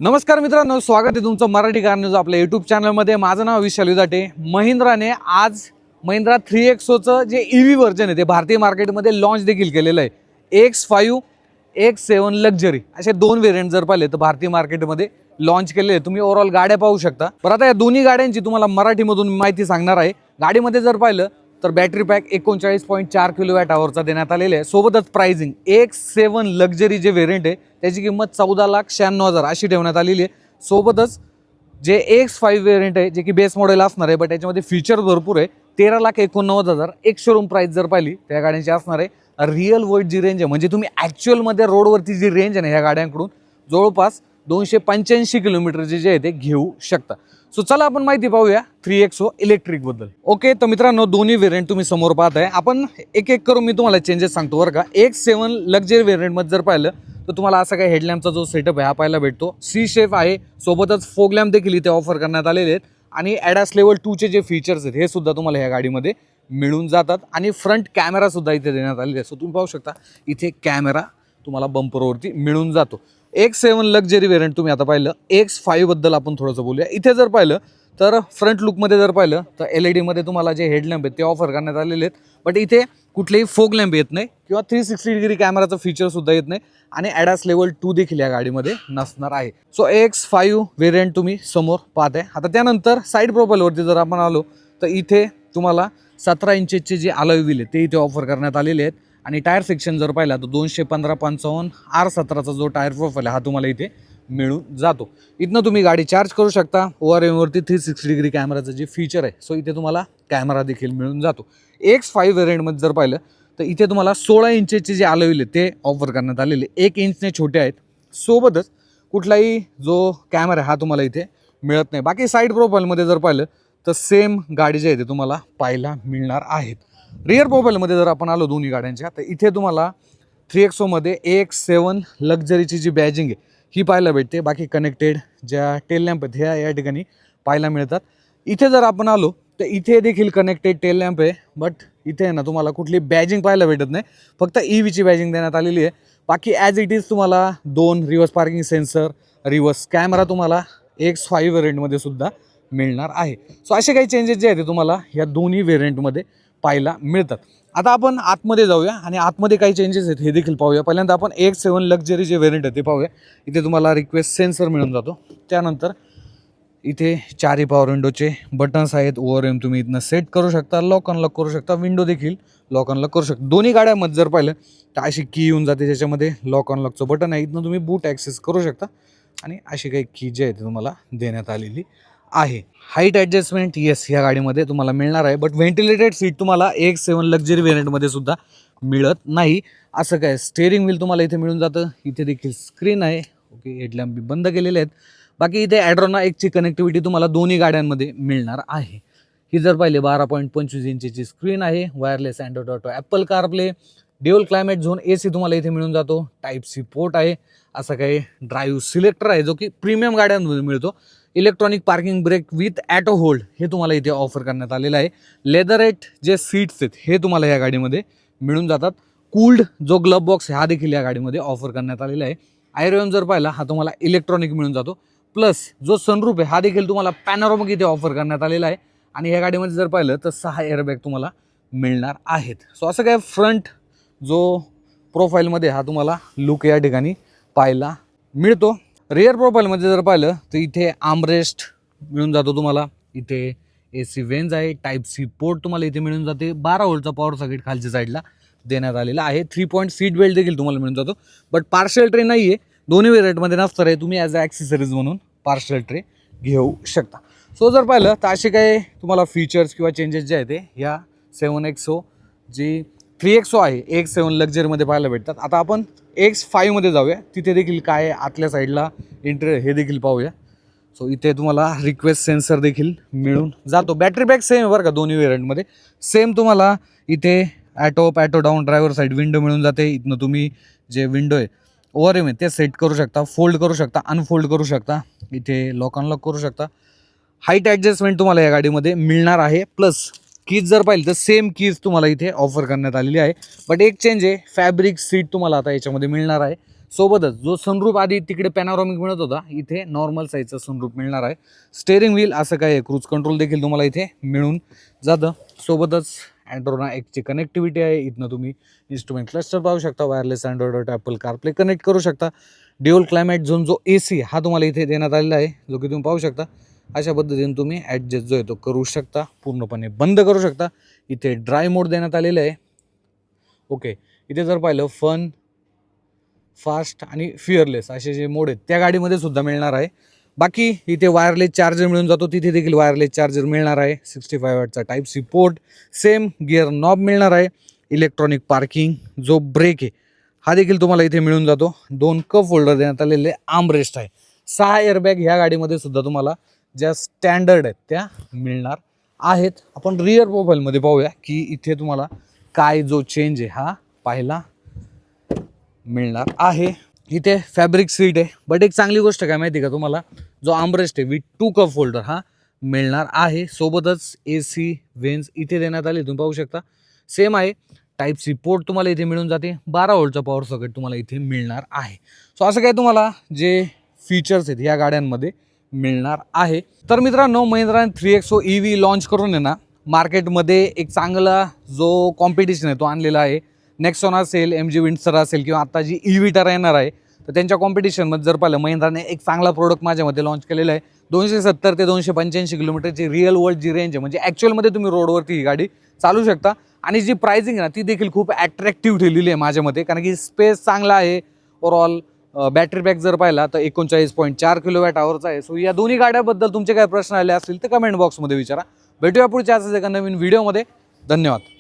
नमस्कार मित्रांनो, स्वागत आहे तुमचं मराठी कार न्यूज आपल्या यूट्यूब चॅनलमध्ये. माझं नाव विशाल युदाटे. महिंद्राने आज महिंद्रा 3XOचं जे EV व्हर्जन आहे ते भारतीय मार्केटमध्ये लॉन्च देखील केलेलं आहे. X5, X7 लक्झरी असे दोन व्हेरियंट जर पाहिले तर भारतीय मार्केटमध्ये लॉन्च केलेले आहे. तुम्ही ओव्हरऑल गाड्या पाहू शकता. पण आता या दोन्ही गाड्यांची तुम्हाला मराठीमधून माहिती सांगणार आहे. गाडीमध्ये जर पाहिलं तर बॅटरी पॅक 39.4 किलोवॅट आवरचा देण्यात आलेला आहे. सोबतच प्राइसिंग X7 लक्झरी जे व्हेरियंट आहे त्याची किंमत 14,96,000 अशी ठेवण्यात आलेली आहे. सोबतच जे X5 व्हेरियंट आहे जे की बेस मॉडेल असणार आहे, बट त्याच्यामध्ये फीचर भरपूर आहे. 13,89,000 एक शोरूम प्राइस जर पाहिली त्या गाड्यांची असणार आहे. रिअल वर्ल्ड जी रेंज आहे म्हणजे तुम्ही ॲक्च्युअलमध्ये रोडवरती जी रेंज आहे ना ह्या गाड्यांकडून जवळपास 285 किलोमीटरचे जे आहे ते घेऊ शकता. सो चला आपण माहिती पाहूया 3XO इलेक्ट्रिक बद्दल. ओके, तर मित्रांनो दोन्ही व्हेरियंट तुम्ही समोर पाहताय. आपण एक एक करून मी तुम्हाला चेंजेस सांगतो बरं का. X7 लक्झरी व्हेरियंटमध्ये जर पाहिलं तर तुम्हाला असा काही हेडलॅम्पचा जो सेटअप आहे हा पाहायला भेटतो. सी शेप आहे, सोबतच फोग लॅम्प देखील इथे ऑफर करण्यात आलेले आहेत. आणि ॲडास लेवल 2चे जे फीचर्स आहेत हे सुद्धा तुम्हाला ह्या गाडीमध्ये मिळून जातात. आणि फ्रंट कॅमेरा सुद्धा इथे देण्यात आलेले आहे. सो तुम्ही पाहू शकता इथे कॅमेरा तुम्हाला बंपरवरती मिळून जातो. X7 लक्झरी व्हेरियंट तुम्ही आता पाहिलं. X5 बद्दल आपण थोडंसं बोलूया. इथे जर पाहिलं तर फ्रंट लुकमध्ये जर पाहिलं तर LED मध्ये तुम्हाला जे हेडलॅम्प आहेत ते ऑफर करण्यात आलेले आहेत. बट इथे कुठलेही फोग लॅम्प येत नाही किंवा 360 डिग्री कॅमेराचं फीचर सुद्धा येत नाही. आणि ॲडास लेवल 2 देखील या गाडीमध्ये नसणार आहे. सो X5 व्हेरियंट तुम्ही समोर पाहताय. आता त्यानंतर साईड प्रोफाईलवरती जर आपण आलो तर इथे तुम्हाला 17 इंचचे जे अलॉय व्हील आहे ते इथे ऑफर करण्यात आलेले आहेत. आणि टायर सेक्शन जर पाहिला तर 215/55 R17चा जो टायर प्रोफाईल आहे हा तुम्हाला इथे मिळून जातो. इथनं तुम्ही गाडी चार्ज करू शकता. ORMवरती 360 डिग्री कॅमेराचं जे फीचर आहे सो इथे तुम्हाला कॅमेरा देखील मिळून जातो. X5 व्हेरियंटमध्ये जर पाहिलं तर इथे तुम्हाला 16 इंचचे जे अलॉय व्हील ते ऑफर करण्यात आलेले. 1 इंचने छोटे आहेत. सोबतच कुठलाही जो कॅमेरा हा तुम्हाला इथे मिळत नाही. बाकी साईड प्रोफाईलमध्ये जर पाहिलं तर सेम गाडी जे आहे ते तुम्हाला पाहायला मिळणार आहेत. रिअर प्रोफाईलमध्ये जर आपण आलो दोन्ही गाड्यांच्या तर इथे तुम्हाला 3XOमध्ये X7 लक्झरीची जी बॅजिंग आहे ही पाहायला भेटते. बाकी कनेक्टेड ज्या टेल लॅम्प आहेत ह्या या ठिकाणी पाहायला मिळतात. इथे जर आपण आलो तर इथे देखील कनेक्टेड टेल लॅम्प आहे. बट इथे ना तुम्हाला कुठली बॅजिंग पाहायला भेटत नाही. फक्त EVची बॅजिंग देण्यात आलेली आहे. बाकी ॲज इट इज तुम्हाला 2 reverse parking sensor, reverse camera तुम्हाला X5 व्हेरियंटमध्ये सुद्धा मिळणार आहे. सो असे काही चेंजेस जे आहेत ते तुम्हाला या दोन्ही व्हेरियंटमध्ये पाहायला मिळतात. आता आपण आतमध्ये जाऊया आणि आतमध्ये काही चेंजेस आहेत हे देखील पाहूया. पहिल्यांदा आपण X7 लक्झरी जे व्हेरियंट आहे ते पाहूया. इथे तुम्हाला रिक्वेस्ट सेन्सर मिळून जातो. त्यानंतर इथे 4 पॉवर विंडोचे बटन्स आहेत. ORM तुम्ही इथनं सेट करू शकता, लॉक अनलॉक करू शकता. विंडो देखील लॉक अनलॉक करू शकता. दोन्ही गाड्यांमध्ये जर पाहिलं तर अशी की येऊन जाते ज्याच्यामध्ये लॉक अनलॉकचं बटन आहे. इथनं तुम्ही बूट ॲक्सेस करू शकता आणि अशी काही की जे आहे ते तुम्हाला देण्यात आलेली आहे. हाईट ॲडजस्टमेंट येस ह्या गाडीमध्ये तुम्हाला मिळणार आहे. बट व्हेंटिलेटेड सीट तुम्हाला X7 लक्झरी व्हेरियंटमध्ये सुद्धा मिळत नाही. असं काय स्टेअरिंग व्हील तुम्हाला इथे मिळून जातं. इथे देखील स्क्रीन आहे. ओके, हेडलॅम्प बी बंद केलेले आहेत. बाकी इथे ॲड्रोना 1ची कनेक्टिव्हिटी तुम्हाला दोन्ही गाड्यांमध्ये मिळणार आहे. ही जर पाहिली 12.25 इंचची स्क्रीन आहे. Wireless Android auto, Apple CarPlay, dual climate zone AC तुम्हाला इथे मिळून जातो. Type-C पोर्ट आहे. असं काही ड्राईव्ह सिलेक्टर आहे जो की प्रीमियम गाड्यांमध्ये मिळतो. Electronic parking brake with auto hold हे तुम्हाला इथे ऑफर करण्यात आलेलं आहे. लेदरेट जे सीट्स आहेत हे तुम्हाला या गाडीमध्ये मिळून जातात. कूल्ड जो ग्लब बॉक्स हा देखील या गाडीमध्ये ऑफर करण्यात आलेला आहे. आयरोन जर पाहिला हा तुम्हाला इलेक्ट्रॉनिक मिळून जातो. प्लस जो सनरूफ आहे हा देखील तुम्हाला पॅनोरामिक इथे ऑफर करण्यात आलेला आहे. आणि ह्या गाडीमध्ये जर पाहिलं तर 6 एअरबॅग तुम्हाला मिळणार आहेत. सो असं काय फ्रंट जो प्रोफाईलमध्ये हा तुम्हाला लुक या ठिकाणी पाहायला मिळतो. रिअर प्रोफाईलमध्ये जर पाहिलं तर इथे आर्मरेस्ट मिळून जातो तुम्हाला. इथे AC वेन्स आहे. Type-C पोर्ट तुम्हाला इथे मिळून जाते. 12 व्होल्टचा पॉवर सॉकेट खालच्या साईडला देण्यात आलेला आहे. 3 पॉईंट सीट बेल्ट देखील तुम्हाला मिळून जातो. बट पार्शल ट्रे नाही आहे. दोन्ही व्हेरियंटमध्ये नसणार आहे. तुम्ही ॲज अ ॲक्सेसरीज म्हणून पार्शल ट्रे घेऊ शकता. सो जर पाहिलं तर असे काही तुम्हाला फीचर्स किंवा चेंजेस जे आहेत ते ह्या 7XO जी 3XO आहे X7 लक्झरीमध्ये पाहायला भेटतात. आता आपण X5मध्ये जाऊया. तिथे देखील काय आतल्या साईडला इंटेरियर हे देखील पाहूया. सो इथे तुम्हाला रिक्वेस्ट सेन्सर देखील मिळून जातो. बॅटरी बॅक सेम आहे बरं का दोन्ही व्हेरियंटमध्ये. सेम तुम्हाला इथे auto down driver side window मिळून जाते. इथनं तुम्ही जे विंडो आहे ORM आहे ते सेट करू शकता, फोल्ड करू शकता, अनफोल्ड करू शकता. इथे लॉक अनलॉक करू शकता. हाईट ॲडजस्टमेंट तुम्हाला या गाडीमध्ये मिळणार आहे. प्लस कीज जर पाहिलं तर सेम कीज तुम्हाला इथे ऑफर करण्यात आलेली आहे. बट एक चेंज आहे, फॅब्रिक सीट तुम्हाला आता याच्यामध्ये मिळणार आहे. सोबतच जो सनरूफ आधी तिकडे पॅनोरामिक मिळत होता, इथे नॉर्मल साईजचा सनरूफ मिळणार आहे. स्टेअरिंग व्हील असं काय आहे, क्रूज कंट्रोल देखील तुम्हाला इथे मिळून जातं. सोबतच अँड्रोना एकची कनेक्टिव्हिटी आहे. इथनं तुम्ही इन्स्ट्रुमेंट क्लस्टर पाहू शकता, wireless Android Apple CarPlay connect करू शकता. ड्युअल क्लायमेट झोन जो AC हा तुम्हाला इथे देण्यात आलेला आहे, जो की तुम्ही पाहू शकता. अशा पद्धतीने तुम्ही ॲडजस्ट जो आहे तो करू शकता, पूर्णपणे बंद करू शकता. इथे ड्राय मोड देण्यात आलेलं आहे. ओके, इथे जर पाहिलं फन, फास्ट आणि फिअरलेस असे जे मोड आहेत त्या गाडीमध्ये सुद्धा मिळणार आहे. बाकी इथे वायरलेस चार्जर मिळून जातो, तिथे देखील वायरलेस चार्जर मिळणार आहे. 65 वॅटचा टाईप-C पोर्ट, सेम गिअर नॉब मिळणार आहे. इलेक्ट्रॉनिक पार्किंग, जो ब्रेक आहे हा देखील तुम्हाला इथे मिळून जातो. 2 कप होल्डर देण्यात आलेले, आर्मरेस्ट आहे. 6 एअरबॅग ह्या गाडीमध्ये सुद्धा तुम्हाला ज्या स्टँडर्ड आहेत त्या मिळणार आहेत. आपण रिअर प्रोफाईलमध्ये पाहूया की इथे तुम्हाला काय जो चेंज आहे हा पाहायला मिळणार आहे. इथे फॅब्रिक सीट आहे, बट एक चांगली गोष्ट काय माहिती का तुम्हाला, जो आर्मरेस्ट आहे विथ 2 कप होल्डर हा मिळणार आहे. सोबतच AC वेन्स इथे देण्यात आले, तुम्ही पाहू शकता. सेम आहे, टाईप-C पोर्ट तुम्हाला इथे मिळून जाते. 12 व्होल्टचा पॉवर सॉकेट तुम्हाला इथे मिळणार आहे. सो असं काय तुम्हाला जे फीचर्स आहेत या गाड्यांमध्ये मिळणार आहे. तर मित्रांनो, महिंद्रा 3XO EV लॉन्च करून आहे ना, मार्केटमध्ये एक चांगला जो कॉम्पिटिशन आहे तो आणलेला आहे. नेक्सॉन असेल, MG विंडसर असेल किंवा आता जी EV येणार आहे, तर त्यांच्या कॉम्पिटिशनमध्ये जर पाहिलं, महिंद्राने एक चांगला प्रोडक्ट माझ्यामध्ये लॉन्च केलेला आहे. 270 ते 285 किलोमीटरची रिअल वर्ल्ड जी रेंज आहे, म्हणजे ॲक्च्युअलमध्ये तुम्ही रोडवरती ही गाडी चालू शकता. आणि जी प्राइसिंग आहे ना ती देखील खूप ॲट्रॅक्टिव्ह ठेवलेली आहे माझ्यामध्ये, कारण की स्पेस चांगला आहे. ओव्हरऑल बॅटरी पॅक जर पाहिला तर 39.4 kWhचा आहे. सो या दोन्ही गाड्याबद्दल तुमचे काय प्रश्न आले असतील तर कमेंट बॉक्समध्ये विचारा. भेटूया पुढच्या एका नवीन व्हिडिओमध्ये. धन्यवाद.